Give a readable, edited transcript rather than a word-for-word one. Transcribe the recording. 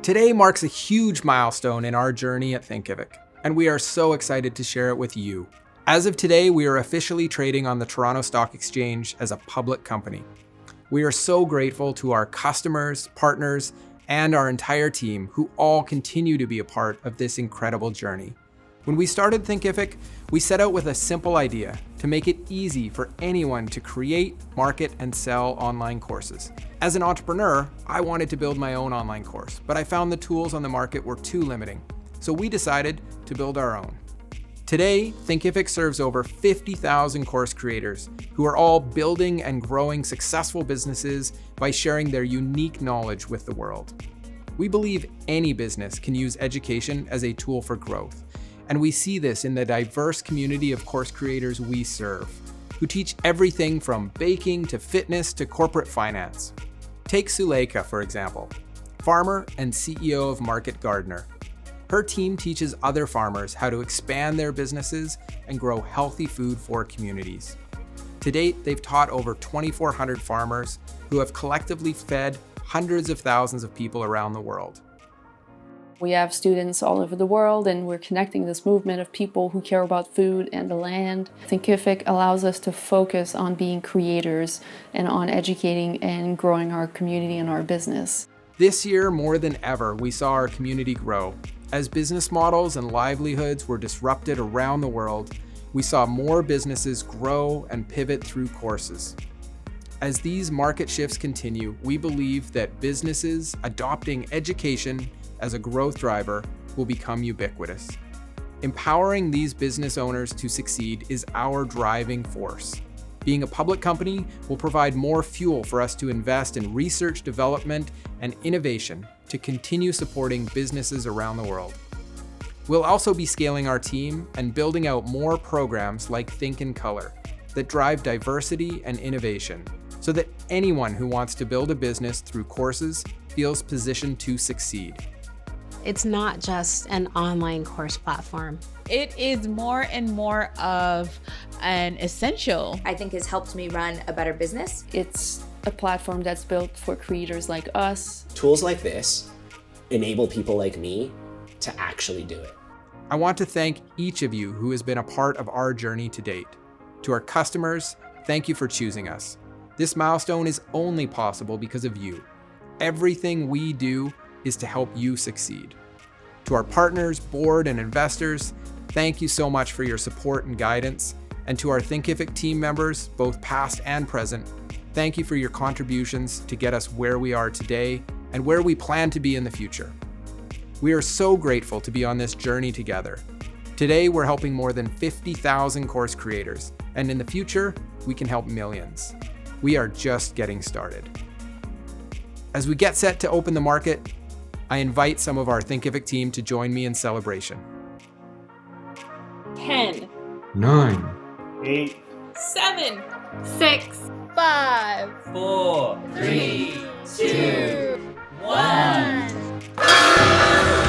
Today marks a huge milestone in our journey at Thinkific, and we are so excited to share it with you. As of today, we are officially trading on the Toronto Stock Exchange as a public company. We are so grateful to our customers, partners, and our entire team who all continue to be a part of this incredible journey. When we started Thinkific, we set out with a simple idea to make it easy for anyone to create, market, and sell online courses. As an entrepreneur, I wanted to build my own online course, but I found the tools on the market were too limiting, so we decided to build our own. Today, Thinkific serves over 50,000 course creators who are all building and growing successful businesses by sharing their unique knowledge with the world. We believe any business can use education as a tool for growth, and we see this in the diverse community of course creators we serve, who teach everything from baking to fitness to corporate finance. Take Suleika, for example, farmer and CEO of Market Gardener. Her team teaches other farmers how to expand their businesses and grow healthy food for communities. To date, they've taught over 2,400 farmers who have collectively fed hundreds of thousands of people around the world. We have students all over the world, and we're connecting this movement of people who care about food and the land. Thinkific allows us to focus on being creators and on educating and growing our community and our business. This year, more than ever, we saw our community grow. As business models and livelihoods were disrupted around the world, we saw more businesses grow and pivot through courses. As these market shifts continue, we believe that businesses adopting education as a growth driver will become ubiquitous. Empowering these business owners to succeed is our driving force. Being a public company will provide more fuel for us to invest in research, development, and innovation to continue supporting businesses around the world. We'll also be scaling our team and building out more programs like Think in Color that drive diversity and innovation so that anyone who wants to build a business through courses feels positioned to succeed. It's not just an online course platform. It is more and more of an essential. I think has helped me run a better business. It's a platform that's built for creators like us. Tools like this enable people like me to actually do it. I want to thank each of you who has been a part of our journey to date. To our customers, thank you for choosing us. This milestone is only possible because of you. Everything we do is to help you succeed. To our partners, board, and investors, thank you so much for your support and guidance. And to our Thinkific team members, both past and present, thank you for your contributions to get us where we are today and where we plan to be in the future. We are so grateful to be on this journey together. Today, we're helping more than 50,000 course creators, and in the future, we can help millions. We are just getting started. As we get set to open the market, I invite some of our Thinkific team to join me in celebration. 10, 9, 8, 7, 6, 5, 4, 3, 2, 1. 1.